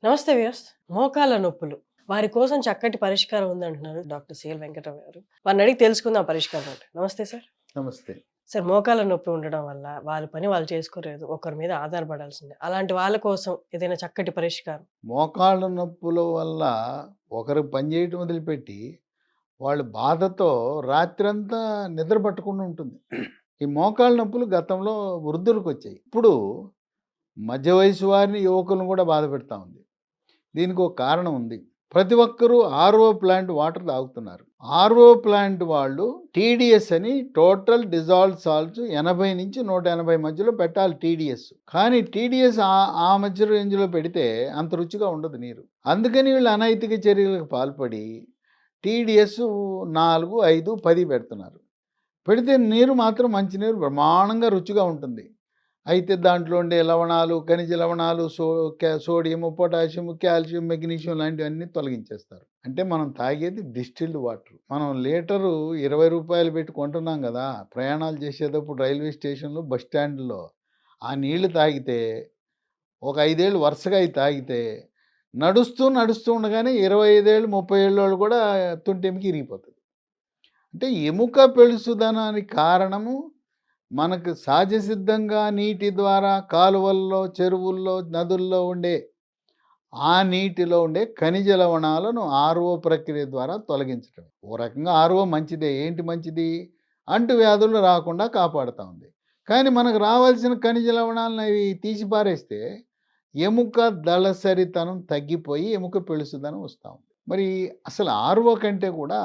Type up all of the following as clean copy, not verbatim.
నమస్తే వ్యూయర్స్. మోకాళ్ళ నొప్పులు. వారి కోసం చక్కటి పరిష్కారం ఉందంటున్నారు డాక్టర్ సిఎల్ వెంకటరావు గారు. వారిని అడిగి తెలుసుకుందాం పరిష్కారం ఏంటో. నమస్తే సార్. నమస్తే. సార్, మోకాళ్ళ నొప్పి ఉండడం వల్ల వాళ్ళ పని వాళ్ళు చేసుకోలేరు. ఒకరి మీద ఆధారపడాల్సిందే. అలాంటి వాళ్ళ కోసం ఏదైనా చక్కటి పరిష్కారం. మోకాళ్ళ నొప్పుల వల్ల ఒకరు పని చేయటం వదిలిపెట్టి, వాళ్ళు బాధతో రాత్రంతా నిద్ర పట్టకుండా ఉంటుంది. ఈ మోకాళ్ళ నొప్పులు గతంలో వృద్ధులకొచ్చాయి. ఇప్పుడు మధ్య వయసు వారిని, యువకులను కూడా బాధపెడతా ఉంది. దీనికి ఒక కారణం ఉంది. ప్రతి ఒక్కరూ ఆర్ఓ ప్లాంట్ వాటర్ తాగుతున్నారు. ఆర్ఓ ప్లాంట్ వాళ్ళు టీడీఎస్ అని టోటల్ డిజాల్వ్ సాల్ట్స్ 80 నుంచి 180 మధ్యలో పెట్టాలి టీడీఎస్. కానీ టీడీఎస్ ఆ మధ్య రేంజ్లో పెడితే అంత రుచిగా ఉండదు నీరు. అందుకని వీళ్ళు అనైతిక చర్యలకు పాల్పడి టీడీఎస్ 4, 5, 10 పెడుతున్నారు. పెడితే నీరు మాత్రం మంచినీరు బ్రహ్మాండంగా రుచిగా ఉంటుంది. అయితే దాంట్లో ఉండే లవణాలు, ఖనిజ లవణాలు, సోడియము, పొటాషియం, కాల్షియం, మెగ్నీషియం లాంటివన్నీ తొలగించేస్తారు. అంటే మనం తాగేది డిస్టిల్డ్ వాటర్. మనం లీటరు 20 రూపాయలు పెట్టి కొంటున్నాం కదా, ప్రయాణాలు చేసేటప్పుడు రైల్వే స్టేషన్లో, బస్ స్టాండ్లో ఆ నీళ్లు తాగితే, ఒక 5 ఏళ్ళు వరుసగా అవి తాగితే నడుస్తూ ఉండగానే 25 ఏళ్ళు 30 ఏళ్ళ వాళ్ళు కూడా తుంటెమికి ఇరిగిపోతుంది. అంటే ఎముక పెళుసుదనానికి కారణము మనకు సహజసిద్ధంగా నీటి ద్వారా కాలువల్లో, చెరువుల్లో, నదుల్లో ఉండే ఆ నీటిలో ఉండే ఖనిజ లవణాలను ఆర్ఓ ప్రక్రియ ద్వారా తొలగించడం. ఓ రకంగా ఆర్ఓ మంచిదే. ఏంటి మంచిది? అంటువ్యాధులు రాకుండా కాపాడుతూ ఉంది. కానీ మనకు రావాల్సిన ఖనిజ లవణాలను అవి తీసి పారేస్తే ఎముక దళసరితనం తగ్గిపోయి ఎముక పెళుసుదనం వస్తూ ఉంది. మరి అసలు ఆర్ఓ కంటే కూడా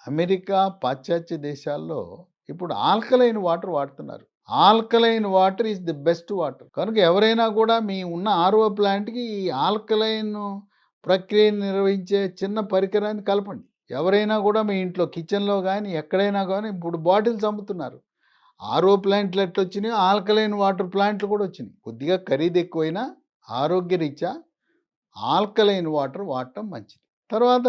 అమెరికా, పాశ్చాత్య దేశాల్లో ఇప్పుడు ఆల్కలైన్ వాటర్ వాడుతున్నారు. Alkaline water is the best water. కనుక ఎవరైనా కూడా మీ ఉన్న ఆర్ఓ ప్లాంట్కి ఈ ఆల్కలైన్ ప్రక్రియను నిర్వహించే చిన్న పరికరాన్ని కలపండి. ఎవరైనా కూడా మీ ఇంట్లో కిచెన్లో కానీ ఎక్కడైనా కానీ ఇప్పుడు బాటిల్స్ అమ్ముతున్నారు. ఆర్ఓ ప్లాంట్లు ఎట్లా వచ్చినాయో ఆల్కలైన్ వాటర్ ప్లాంట్లు కూడా వచ్చినాయి. కొద్దిగా ఖరీదు ఎక్కువైనా ఆరోగ్యరీత్యా ఆల్కలైన్ వాటర్ వాడటం మంచిది. తర్వాత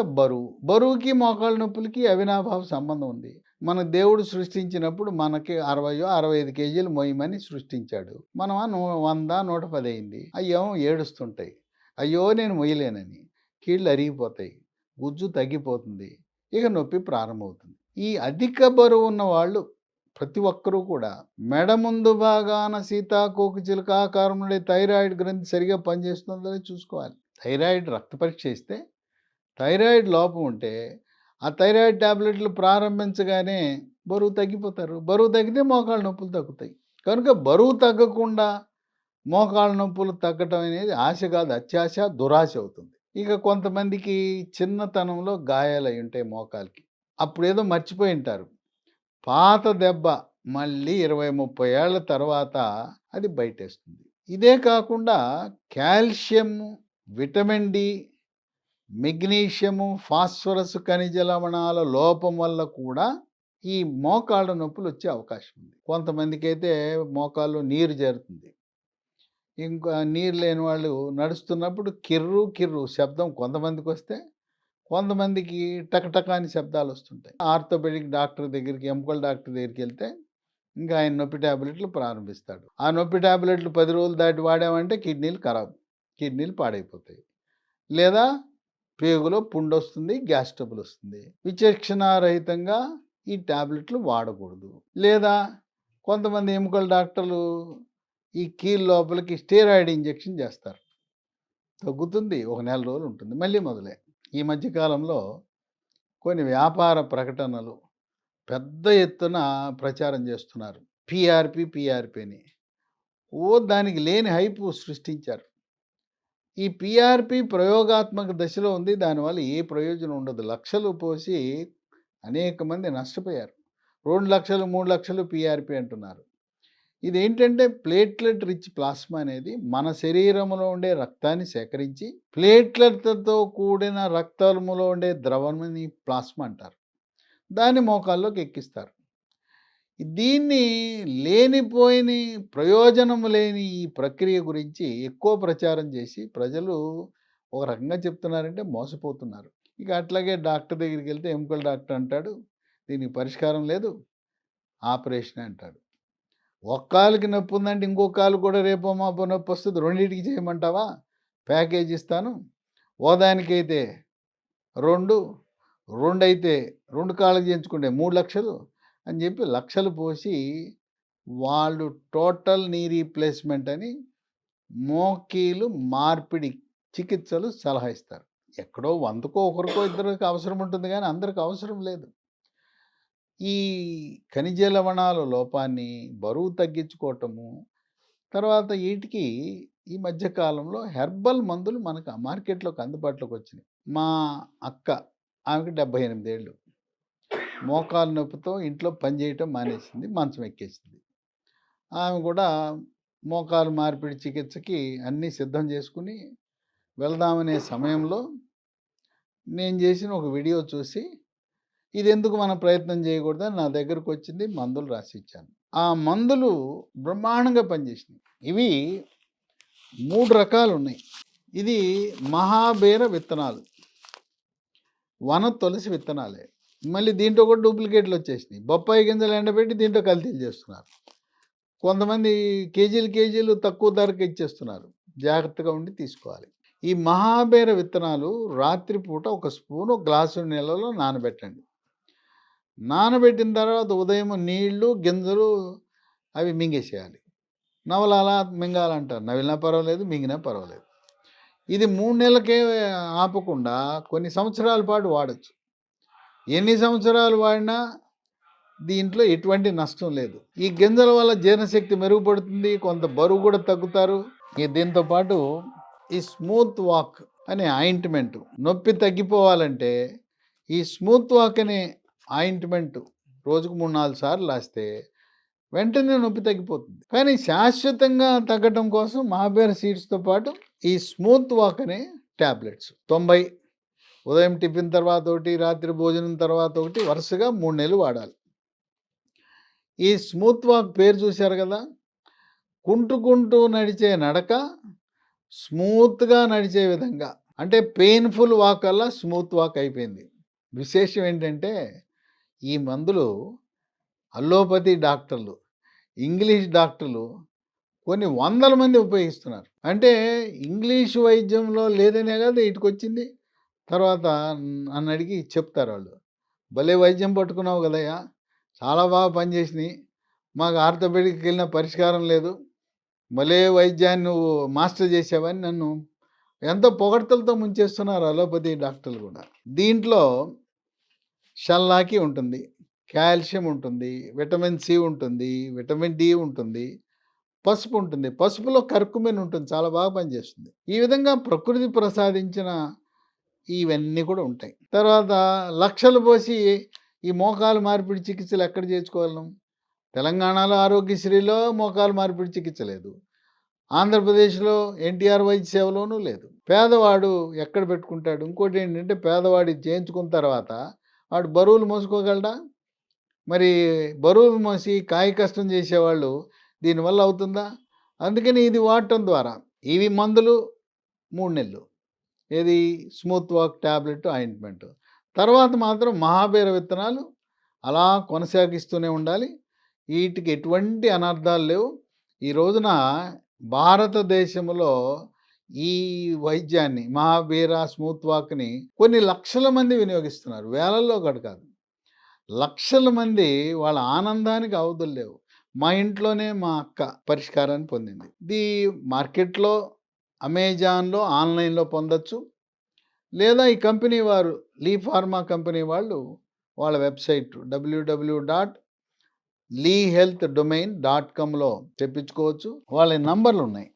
బరువుకి మోకాళ్ళ నొప్పులకి అవినాభావ సంబంధం ఉంది. మన దేవుడు సృష్టించినప్పుడు మనకి 65 కేజీలు మోయమని సృష్టించాడు. మనం 100, 110 అయింది. అయ్యో ఏడుస్తుంటాయి. అయ్యో నేను మొయ్యలేనని. కీళ్ళు అరిగిపోతాయి, గుజ్జు తగ్గిపోతుంది, ఇక నొప్పి ప్రారంభమవుతుంది. ఈ అధిక బరువు ఉన్న వాళ్ళు ప్రతి ఒక్కరూ కూడా మెడ ముందు భాగాన సీతాకోక చిలుక ఆకారం నుండి థైరాయిడ్ గ్రంథి సరిగా పనిచేస్తుందో చూసుకోవాలి. థైరాయిడ్ రక్త పరీక్ష ఇస్తే థైరాయిడ్ లోపం ఉంటే ఆ థైరాయిడ్ ట్యాబ్లెట్లు ప్రారంభించగానే బరువు తగ్గిపోతారు. బరువు తగ్గితే మోకాళ్ళ నొప్పులు తగ్గుతాయి. కనుక బరువు తగ్గకుండా మోకాళ్ళ నొప్పులు తగ్గటం అనేది ఆశ కాదు, అత్యాశ, దురాశ అవుతుంది. ఇక కొంతమందికి చిన్నతనంలో గాయాలు అయి ఉంటాయి మోకాలికి. అప్పుడేదో మర్చిపోయి ఉంటారు. పాత దెబ్బ మళ్ళీ 20-30 ఏళ్ల తర్వాత అది బయటేస్తుంది. ఇదే కాకుండా calcium, vitamin D, magnesium, phosphorus ఖనిజ లవణాల లోపం వల్ల కూడా ఈ మోకాళ్ళ నొప్పులు వచ్చే అవకాశం ఉంది. కొంతమందికి అయితే మోకాల్లో నీరు చేరుతుంది. ఇంకా నీరు లేని వాళ్ళు నడుస్తున్నప్పుడు కిర్రు శబ్దం కొంతమందికి వస్తే, కొంతమందికి టకటక అని శబ్దాలు వస్తుంటాయి. ఆర్థోపెడిక్ డాక్టర్ దగ్గరికి, ఎముకల డాక్టర్ దగ్గరికి వెళ్తే ఇంకా ఆయన నొప్పి ట్యాబ్లెట్లు ప్రారంభిస్తాడు. ఆ నొప్పి ట్యాబ్లెట్లు 10 రోజులు దాటి వాడామంటే కిడ్నీలు పాడైపోతాయి. లేదా పేగులో పుండు వస్తుంది, గ్యాస్ ట్రబుల్ వస్తుంది. విచక్షణారహితంగా ఈ ట్యాబ్లెట్లు వాడకూడదు. లేదా కొంతమంది ఎముకల డాక్టర్లు ఈ కీళ్ళ లోపలికి స్టెరాయిడ్ ఇంజెక్షన్ చేస్తారు. తగ్గుతుంది, ఒక నెల రోజులు ఉంటుంది, మళ్ళీ మొదలే. ఈ మధ్యకాలంలో కొన్ని వ్యాపార ప్రకటనలు పెద్ద ఎత్తున ప్రచారం చేస్తున్నారు. పిఆర్పి అని దానికి లేని హైపు సృష్టించారు. ఈ పిఆర్పి ప్రయోగాత్మక దశలో ఉంది. దానివల్ల ఏ ప్రయోజనం ఉండదు. లక్షలు పోసి అనేక మంది నష్టపోయారు. 2 లక్షలు 3 లక్షలు పిఆర్పి అంటున్నారు. ఇదేంటంటే ప్లేట్లెట్ రిచ్ ప్లాస్మా అనేది మన శరీరంలో ఉండే రక్తాన్ని సేకరించి ప్లేట్లెట్లతో కూడిన రక్తంలో ఉండే ద్రవణని ప్లాస్మా అంటారు. దాన్ని మోకాల్లోకి ఎక్కిస్తారు. దీన్ని లేనిపోయిన ప్రయోజనం లేని ఈ ప్రక్రియ గురించి ఎక్కువ ప్రచారం చేసి ప్రజలు ఒక రకంగా చెప్తున్నారంటే మోసపోతున్నారు. ఇక అట్లాగే డాక్టర్ దగ్గరికి వెళ్తే ఎముకల డాక్టర్ అంటాడు దీనికి పరిష్కారం లేదు, ఆపరేషన్ అంటాడు. ఒక కాలుకి నొప్పి ఉందంటే ఇంకో కాలు కూడా రేపో మాపో నొప్పి వస్తుంది, రెండింటికి చేయమంటావా? ప్యాకేజ్ ఇస్తాను, ఓదానికైతే 2, 2 అయితే 2 కాళ్ళకి చేయించుకుంటే 3 లక్షలు అని చెప్పి లక్షలు పోసి వాళ్ళు టోటల్ నీ రీప్లేస్మెంట్ అని మోకీలు మార్పిడి చికిత్సలు సలహా ఇస్తారు. ఎక్కడో 100కో ఒకరికో ఇద్దరికి అవసరం ఉంటుంది కానీ అందరికి అవసరం లేదు. ఈ ఖనిజ లవణాల లోపాన్ని, బరువు తగ్గించుకోవటము, తర్వాత వీటికి ఈ మధ్య కాలంలో హెర్బల్ మందులు మనకు మార్కెట్లోకి అందుబాటులోకి వచ్చినాయి. మా అక్క, ఆమెకి 78 ఏళ్ళు, మోకాలు నొప్పితో ఇంట్లో పని చేయటం మానేసింది, మంచం ఎక్కేసింది. ఆమె కూడా మోకాలు మార్పిడి చికిత్సకి అన్నీ సిద్ధం చేసుకుని వెళ్దామనే సమయంలో నేను చేసిన ఒక వీడియో చూసి ఇది ఎందుకు మనం ప్రయత్నం చేయకూడదని నా దగ్గరకు వచ్చింది, మందులు రాసి ఇచ్చాను. ఆ మందులు బ్రహ్మాండంగా పనిచేసినాయి. ఇవి 3 రకాలు ఉన్నాయి. ఇది మహాబేర విత్తనాలు, వన తులసి విత్తనాలే. మళ్ళీ దీంట్లో కూడా డూప్లికేట్లు వచ్చేసినాయి. బొప్పాయి గింజలు ఎండబెట్టి దీంట్లో కల్తీలు చేస్తున్నారు. కొంతమంది కేజీలు తక్కువ ధరకు ఇచ్చేస్తున్నారు. జాగ్రత్తగా ఉండి తీసుకోవాలి. ఈ మహాబేర విత్తనాలు రాత్రిపూట 1 స్పూను గ్లాసు నీళ్ళలో నానబెట్టండి. నానబెట్టిన తర్వాత ఉదయం నీళ్లు, గింజలు అవి మింగేసేయాలి. నవలాలా మింగాలంటారు. నవిలినా పర్వాలేదు, మింగినా పర్వాలేదు. ఇది 3 నెలలకే ఆపకుండా కొన్ని సంవత్సరాల పాటు వాడచ్చు. ఎన్ని సంవత్సరాలు వాడినా దీంట్లో ఎటువంటి నష్టం లేదు. ఈ గింజల వల్ల జీర్ణశక్తి మెరుగుపడుతుంది, కొంత బరువు కూడా తగ్గుతారు. దీంతో పాటు ఈ స్మూత్ వాక్ అనే ఆయింట్మెంట్, నొప్పి తగ్గిపోవాలంటే ఈ స్మూత్ వాక్ అనే ఆయింట్మెంట్ రోజుకు 3-4 సార్లు రాస్తే వెంటనే నొప్పి తగ్గిపోతుంది. కానీ శాశ్వతంగా తగ్గటం కోసం మహాబేర సీడ్స్తో పాటు ఈ స్మూత్ వాక్ అనే ట్యాబ్లెట్స్ 90 ఉదయం టిఫిన్ తర్వాత ఒకటి, రాత్రి భోజనం తర్వాత ఒకటి, వరుసగా 3 నెలలు వాడాలి. ఈ స్మూత్ వాక్ పేరు చూశారు కదా, కుంటూ నడిచే నడక స్మూత్గా నడిచే విధంగా, అంటే పెయిన్ఫుల్ వాక్ వల్ల స్మూత్ వాక్ అయిపోయింది. విశేషం ఏంటంటే ఈ మందులు అల్లోపతి డాక్టర్లు, ఇంగ్లీష్ డాక్టర్లు కొన్ని 100 మంది ఉపయోగిస్తున్నారు. అంటే ఇంగ్లీష్ వైద్యంలో లేదనే కదా ఇటుకు వచ్చింది. తర్వాత నన్ను అడిగి చెప్తారు వాళ్ళు, భలే వైద్యం పట్టుకున్నావు కదయ్యా, చాలా బాగా పనిచేసినాయి, మాకు ఆర్థోపెడిక్కి వెళ్ళిన పరిష్కారం లేదు, భలే వైద్యాన్ని నువ్వు మాస్టర్ చేసావని నన్ను ఎంతో పొగడ్తలతో ముంచేస్తున్నారు అలోపతి డాక్టర్లు కూడా. దీంట్లో షల్లాకి ఉంటుంది, కాల్షియం ఉంటుంది, విటమిన్ సి ఉంటుంది, విటమిన్ డి ఉంటుంది, పసుపు ఉంటుంది. పసుపులో కర్కుమిన్ ఉంటుంది, చాలా బాగా పనిచేస్తుంది. ఈ విధంగా ప్రకృతి ప్రసాదించిన ఇవన్నీ కూడా ఉంటాయి. తర్వాత లక్షలు పోసి ఈ మోకాలు మార్పిడి చికిత్సలు ఎక్కడ చేయించుకోగలం? తెలంగాణలో ఆరోగ్యశ్రీలో మోకాలు మార్పిడి చికిత్స లేదు, ఆంధ్రప్రదేశ్లో ఎన్టీఆర్ వైద్య సేవలోనూ లేదు. పేదవాడు ఎక్కడ పెట్టుకుంటాడు? ఇంకోటి ఏంటంటే పేదవాడి చేయించుకున్న తర్వాత వాడు బరువులు మోసుకోగలడా? మరి బరువులు మోసి కాయ కష్టం చేసేవాళ్ళు దీనివల్ల అవుతుందా? అందుకని ఇది వాడటం ద్వారా ఇవి మందులు 3 నెలలు, ఏది స్మూత్ వాక్ ట్యాబ్లెట్, ఆయింట్మెంట్. తర్వాత మాత్రం మహాబేర విత్తనాలు అలా కొనసాగిస్తూనే ఉండాలి. వీటికి ఎటువంటి అనర్థాలు లేవు. ఈ రోజున భారతదేశంలో ఈ వైద్యాన్ని, మహాబేర స్మూత్ వాక్ని కొన్ని లక్షల మంది వినియోగిస్తున్నారు, వేలల్లో కూడా కాదు, లక్షల మంది. వాళ్ళ ఆనందానికి అవధులు లేవు. మా ఇంట్లోనే మా అక్క పరిష్కారాన్ని పొందింది. ఇది మార్కెట్లో, అమెజాన్లో, ఆన్లైన్లో పొందొచ్చు. లేదా ఈ కంపెనీ వారు, లీ ఫార్మా కంపెనీ వాళ్ళు వాళ్ళ వెబ్సైట్ www.leehealthdomain.comలో తెప్పించుకోవచ్చు. వాళ్ళ నంబర్లు ఉన్నాయి,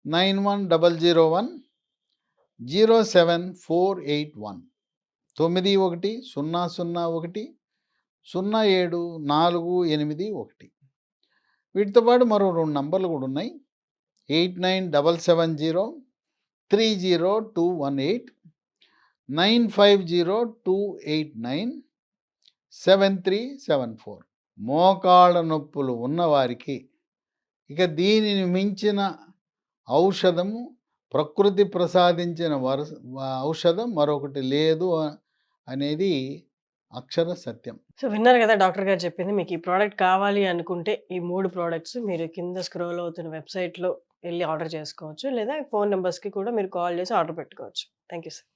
9100107481, 9100100748. వీటితో పాటు మరో 2 నంబర్లు కూడా ఉన్నాయి, 8977030218, 9502897374. మోకాళ్ళ నొప్పులు ఉన్నవారికి ఇక దీనిని మించిన ఔషధము, ప్రకృతి ప్రసాదించిన ఔషధం మరొకటి లేదు అనేది అక్షర సత్యం. సో విన్నారు కదా డాక్టర్ గారు చెప్పింది. మీకు ఈ ప్రోడక్ట్ కావాలి అనుకుంటే ఈ 3 ప్రోడక్ట్స్ మీరు కింద స్క్రోల్ అవుతున్న వెబ్సైట్లో వెళ్ళి ఆర్డర్ చేసుకోవచ్చు. లేదా ఫోన్ నంబర్స్‌కి కూడా మీరు కాల్ చేసి ఆర్డర్ పెట్టుకోవచ్చు. Thank you sir.